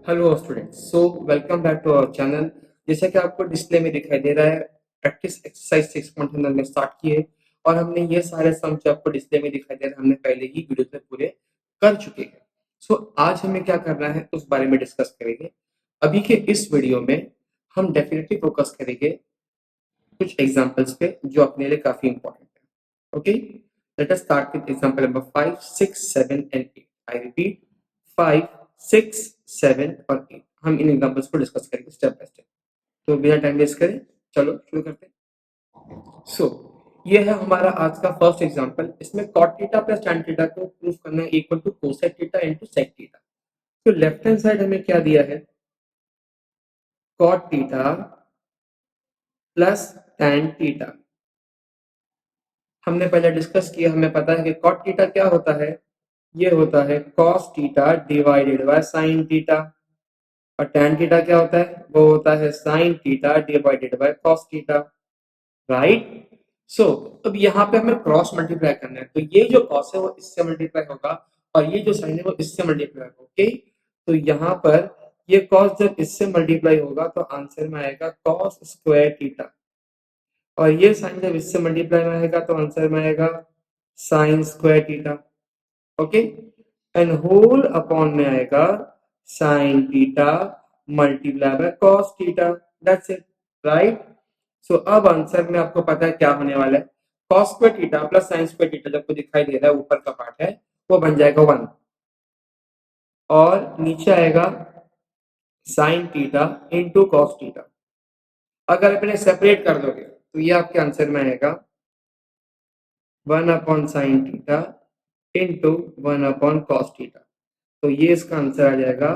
Hello students, so welcome back to our channel. जैसा कि आपको डिस्प्ले में दिखाई दे रहा है, प्रैक्टिस एक्सरसाइज 6.1 हमने स्टार्ट किए और हमने ये सारे सम जो आपको डिस्प्ले में दिखाई दे रहा है हमने पहले ही वीडियो में पूरे कर चुके हैं। सो आज हमें क्या करना है उस बारे में डिस्कस करेंगे। अभी के इस वीडियो में हम डेफिनेटली फोकस करेंगे कुछ एग्जाम्पल्स पे जो अपने लिए काफी इंपॉर्टेंट है। Okay, let us start with example number 5, 6, 7 and 8। I repeat, 5, 6, 7 और 8। हम इन एग्जांपल्स को डिस्कस करेंगे स्टेप बाय स्टेप। तो बिना टाइम वेस्ट करें चलो शुरू करते हैं। सो ये है हमारा आज का फर्स्ट एग्जांपल। इसमें cot theta plus tan theta को प्रूव करना है equal to cosec theta into sec theta. तो लेफ्ट हैंड साइड हमें क्या दिया है, cot theta plus tan theta. हमने पहले डिस्कस किया, हमें पता है कि cot थीटा क्या होता है, ये होता है cos theta divided by sin theta. और tan थीटा क्या होता है, वो होता है sin theta divided by cos theta. Right. So अब यहाँ पे हमें क्रॉस मल्टीप्लाई करना है, तो ये जो cos है वो इससे मल्टीप्लाई होगा और ये जो sin है वो इससे मल्टीप्लाई होगा। ओके, तो यहाँ पर ये cos जब इससे मल्टीप्लाई होगा तो आंसर में आएगा cos स्क्वायर थीटा, और ये sin जब इससे मल्टीप्लाई में आएगा तो आंसर में आएगा sin square theta. Okay, and whole upon में आएगा sin theta multiply by cos theta. That's it, right. So अब आंसर में आपको पता है क्या होने वाला है, cos square theta plus sin square theta जब को दिखाई दे रहा है ऊपर का पार्ट है वो बन जाएगा 1 और नीचे आएगा sin theta into cos theta. अगर अपने सेपरेट कर दोगे तो ये आपके आंसर में आएगा 1 upon sin theta into 1 upon cos theta. तो ये इसका आंसर आ जाएगा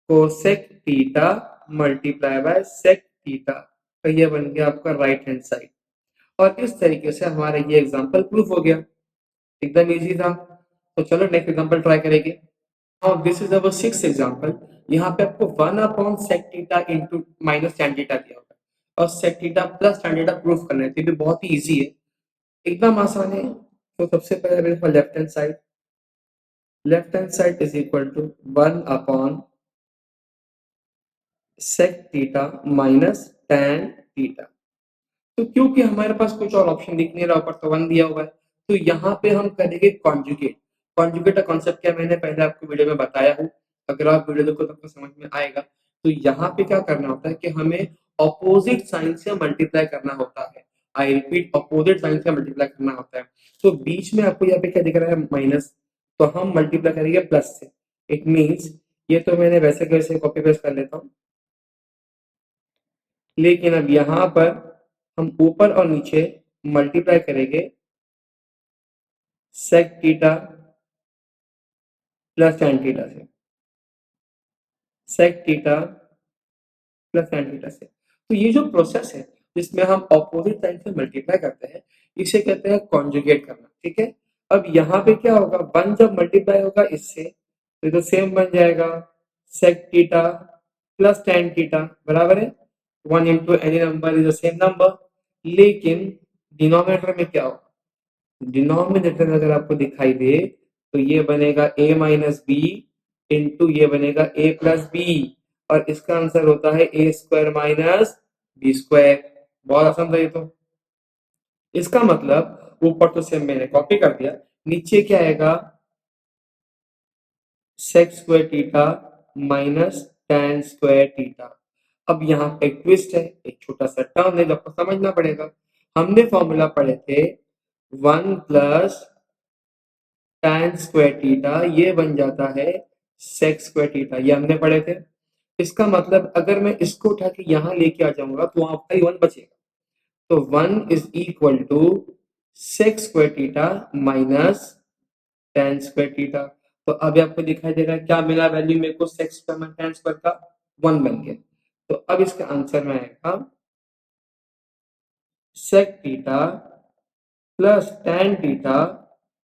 cosec theta multiply by sec theta. तो ये बन गया आपका राइट हैंड साइड। और इस तरीके से हमारा ये एग्जांपल प्रूफ हो गया, एकदम इजी था। तो चलो नेक्स्ट एग्जांपल ट्राई करेंगे। Now this is our sixth example. यहाँ पे आपको 1 upon sec theta into minus tan theta दिया होगा और sec theta plus tan theta proof करना है। तो ये भी बहुत ही इजी है, एकदम आसान है। तो सबसे पहले मेरे पास left hand side is equal to 1 upon sec theta minus tan theta. तो क्योंकि हमारे पास कुछ और ऑप्शन दिख नहीं रहा, ऊपर तो 1 दिया हुआ है, तो यहाँ पे हम करेंगे कॉन्जुगेट। कॉन्जुगेट का कॉन्सेप्ट क्या मैंने पहले आपको वीडियो में बताया हूँ, अगर आप वीडियो देखो तो आपको समझ में आएगा। तो यहाँ पे क्या करना होता है कि हमें ऑपोजिट साइन से मल्टीप्लाई करना होता है। आई रिपीट, अपोजिट साइन से मल्टीप्लाई करना होता है। तो बीच में आपको यहाँ पे क्या दिख रहा है, माइनस, तो हम मल्टीप्लाई करेंगे प्लस से। इट मीन्स ये तो मैंने वैसे के वैसे कॉपी पेस्ट कर लेता हूँ, लेकिन अब यहाँ पर हम ऊपर और नीचे मल्टीप्लाई करेंगे sec theta plus tan theta से, sec theta plus tan theta से। तो ये जो प्रोसेस है जिसमें हम ऑपोजिट साइन से मल्टीप्लाई करते हैं, इसे कहते हैं कॉन्जुगेट करना। ठीक है, अब यहाँ पे क्या होगा, 1 जब मल्टीप्लाई होगा इससे तो ये तो सेम बन जाएगा sec theta plus tan theta, बराबर है 1 into any number is the same number. लेकिन डिनोमिनेटर में क्या होगा, डिनोमिनेटर अगर आपको दिखाई दे तो ये बनेगा a माइनस बी इंटू ये बनेगा a प्लस बी, और इसका आंसर होता है ए स्क्वायर माइनस बी स्क्वायर। बहुत आसान था ये तो। इसका मतलब ऊपर तो सेम मैंने कॉपी कर दिया, नीचे क्या आएगा sec square theta minus tan square theta. अब यहाँ पे एक ट्विस्ट है, एक छोटा सा टर्म है जो आपको समझना पड़ेगा। हमने फॉर्मूला पढ़े थे 1 प्लस tan स्क्वायर थीटा, ये बन जाता है sec स्क्वायर थीटा, ये हमने पढ़े थे। इसका मतलब अगर मैं इसको उठा के यहाँ लेके आ जाऊंगा तो वहां पर 1 बचेगा। तो 1 is equal to sec square theta minus tan square theta. तो अभी आपको दिखाई दे रहा है क्या मिला वैल्यू मेरे को, sec square minus tan square का 1 बन गया। तो अब इसका आंसर में आएगा sec theta plus tan theta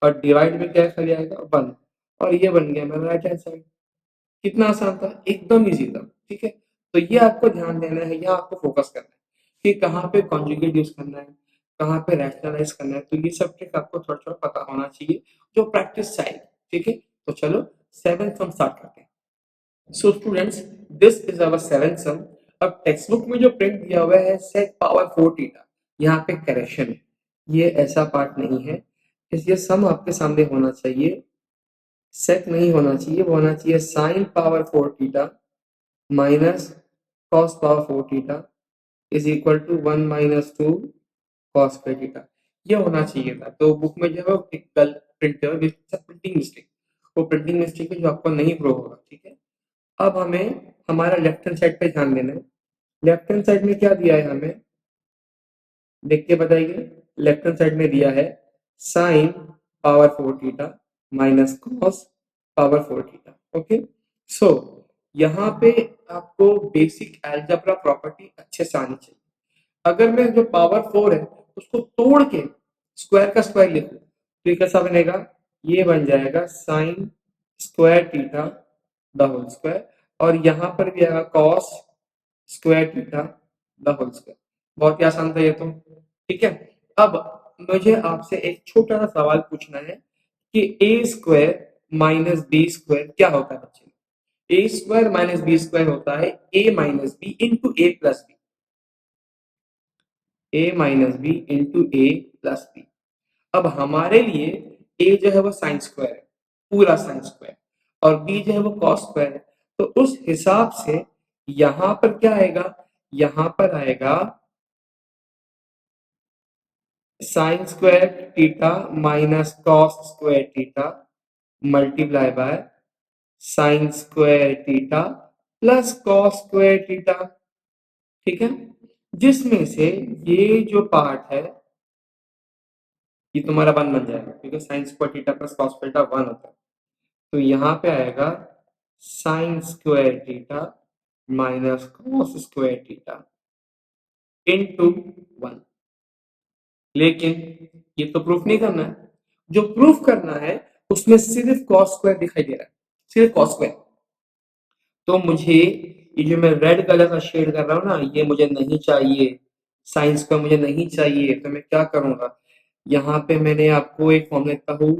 और डिवाइड में क्या कर जाएगा 1, और ये बन गया मेरा राइट हैंड साइड। कितना आसान था, एकदम इजी था। ठीक है, तो ये आपको ध्यान देना है, या आपको फोकस करना है कि कहाँ पे कॉन्जुगेट यूज करना है, कहाँ पे रैशनलाइज करना है। तो ये सब ट्रिक आपको थोड़ा थोड़ा पता होना चाहिए जो प्रैक्टिस चाहिए। ठीक है, तो चलो 7th हम स्टार्ट करते हैं। So students, this is our seventh sum. अब टेक्स्ट बुक में जो प्रिंट दिया हुआ है सेक पावर 4 थीटा, यहाँ पे करेक्शन है, ये ऐसा पार्ट नहीं है, इसलिए सम आपके सामने होना चाहिए, सेक नहीं होना चाहिए, वो होना चाहिए sine power 4 theta minus cos power 4 theta is equal to 1 minus 2 cos square theta. ये होना चाहिए था। तो बुक में जो है वो एक गलत प्रिंट है, प्रिंटिंग मिस्टेक, वो प्रिंटिंग मिस्टेक है जो आपको नहीं प्रूव होगा, ठीक है। अब हमें हमारा लेफ्ट हैंड साइड पे ध्यान देना है। लेफ्ट हैंड साइड में क्या दिया है हमें, देख के बताइए। लेफ्ट हैंड साइड में दिया है sine power 4 theta minus cos power 4 theta. Okay, so यहाँ पे आपको बेसिक अलजेब्रा प्रॉपर्टी अच्छे से आनी चाहिए। अगर मैं जो पावर 4 है उसको तोड़ के स्क्वायर का स्क्वायर लिखूं तो ये कैसा बनेगा, ये बन जाएगा sine square theta the whole square, और यहाँ पर भी आएगा cos square theta the whole square. बहुत ही आसान था ये तो, ठीक है। अब मुझे आपसे एक छोटा सा सवाल पूछना है कि ए स्क्वायर माइनस बी स्क्वायर क्या होता है बच्चे। ए स्क्वायर माइनस बी स्क्वायर होता है ए माइनस बी इंटू ए प्लस बी, ए माइनस बी इंटू ए प्लस बी। अब हमारे लिए ए जो है वो साइन स्क्वायर है, पूरा साइन स्क्वायर, और बी जो है वो कॉस स्क्वायर है। तो उस हिसाब से यहां पर क्या आएगा, यहां पर आएगा sign square theta minus cos square theta multiply by sine square theta plus cos square theta, ठीक है। जिसमें से ये जो पार्ट है ये तुम्हारा वन बन जाएगा, क्योंकि sign square theta plus cos theta one होता है। तो यहाँ पे आएगा sign square theta minus cos square theta into one. लेकिन ये तो प्रूफ नहीं करना है, जो प्रूफ करना है उसमें सिर्फ कॉस स्क्वायर दिखाई दे रहा है, सिर्फ कॉस स्क्वायर। तो मुझे ये जो मैं रेड कलर का शेड कर रहा हूँ ना, ये मुझे नहीं चाहिए, साइंस का मुझे नहीं चाहिए। तो मैं क्या करूंगा, यहाँ पे मैंने आपको एक फॉर्मूला लिखता हूँ,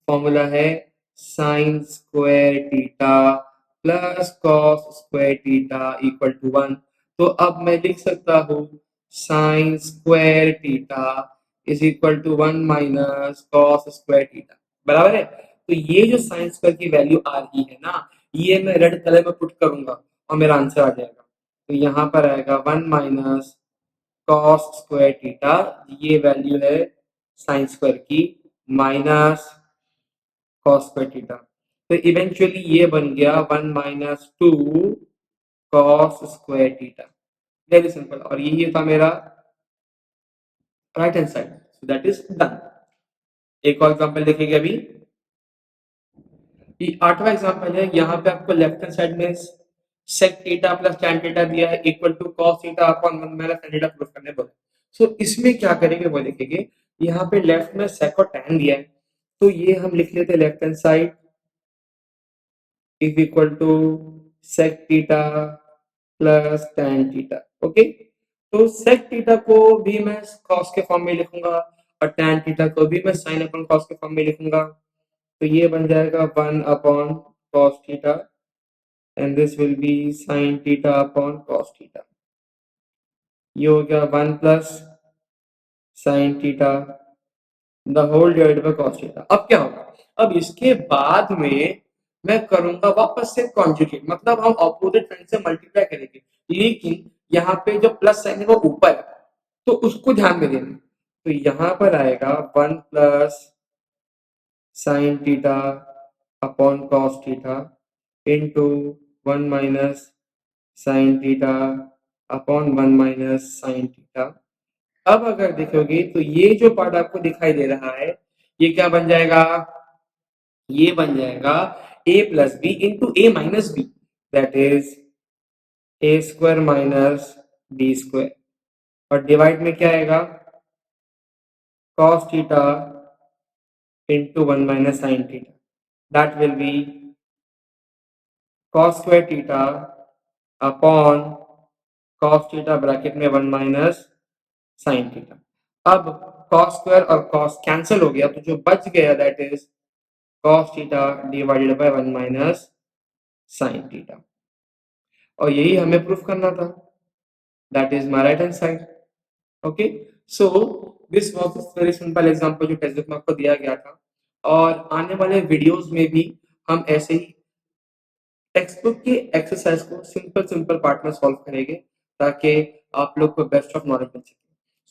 फॉर्मूला है sine square theta plus cos square theta equal to one. तो अब मैं लिख सकता हूँ sine square theta is equal to one minus cos square theta, बराबर है। तो ये जो साइन स्क्वायर की वैल्यू आ रही है ना, ये मैं रेड कलर में पुट करूंगा और मेरा आंसर आ जाएगा। तो यहाँ पर आएगा one minus cos square theta, ये वैल्यू है साइन स्क्वायर की, माइनस कॉस स्क्वायर थीटा। तो इवेंचुअली ये बन गया one minus two cos square theta, very simple. और यही था मेरा right hand side, so that is done. एक और एग्जांपल देखेंगे अभी, ये आठवां एग्जांपल है। यहाँ पे आपको लेफ्ट हैंड साइड में sec theta plus tan theta दिया है equal to cos theta upon 1 minus tan theta proof करने बोला। सो इसमें क्या करेंगे वो देखेंगे। यहाँ पे लेफ्ट में सेक और tan दिया है, तो ये हम लिख लेते हैं left hand side is equal to sec theta plus tan theta. Okay, तो सेक थीटा को भी मैं cos के फॉर्म में लिखूंगा और tan थीटा को भी मैं sin अपॉन cos के फॉर्म में लिखूंगा। तो ये बन जाएगा 1 upon cos theta and this will be sin theta upon cos theta। ये हो गया 1 plus sin theta the whole divide by cos theta. अब क्या होगा, अब इसके बाद में मैं करूंगा वापस से कॉन्जुगेट, मतलब हम ऑपोजिट साइन से मल्टीप्लाई करेंगे, लेकिन यहाँ पे जो प्लस साइन है वो ऊपर है, तो उसको ध्यान में देना। तो यहाँ पर आएगा 1 plus sin theta upon cos theta into 1 minus sin theta upon 1 minus sin theta. अब अगर देखोगे तो ये जो पार्ट आपको दिखाई दे रहा है ये क्या बन जाएगा, ये बन जाएगा a plus B into A minus B, that is A square minus B square, और डिवाइड में क्या आएगा cos theta into 1 minus sin theta, that will be cos square theta upon cos theta bracket में 1 minus sin theta. अब cos square और cos cancel हो गया, तो जो बच गया that is cos theta divided by 1 minus sin theta. और यही हमें प्रूफ करना था। That is my right hand side. Okay, so this was this very simple example जो टेक्स्ट बुक में आपको दिया गया था, और आने वाले वीडियोस में भी हम ऐसे ही टेक्स्ट बुक की एक्सरसाइज को सिंपल सिंपल पार्ट में सॉल्व करेंगे, ताकि आप लोग को बेस्ट ऑफ नॉलेज मिल सके।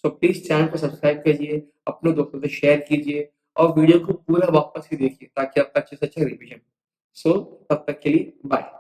सो प्लीज चैनल को सब्सक्राइब कीजिए, अपने दोस्तों से शेयर कीजिए, और वीडियो को पूरा वापस ही देखिए ताकि आपका अच्छे से अच्छा रिवीजन। सो तब तक के लिए बाय।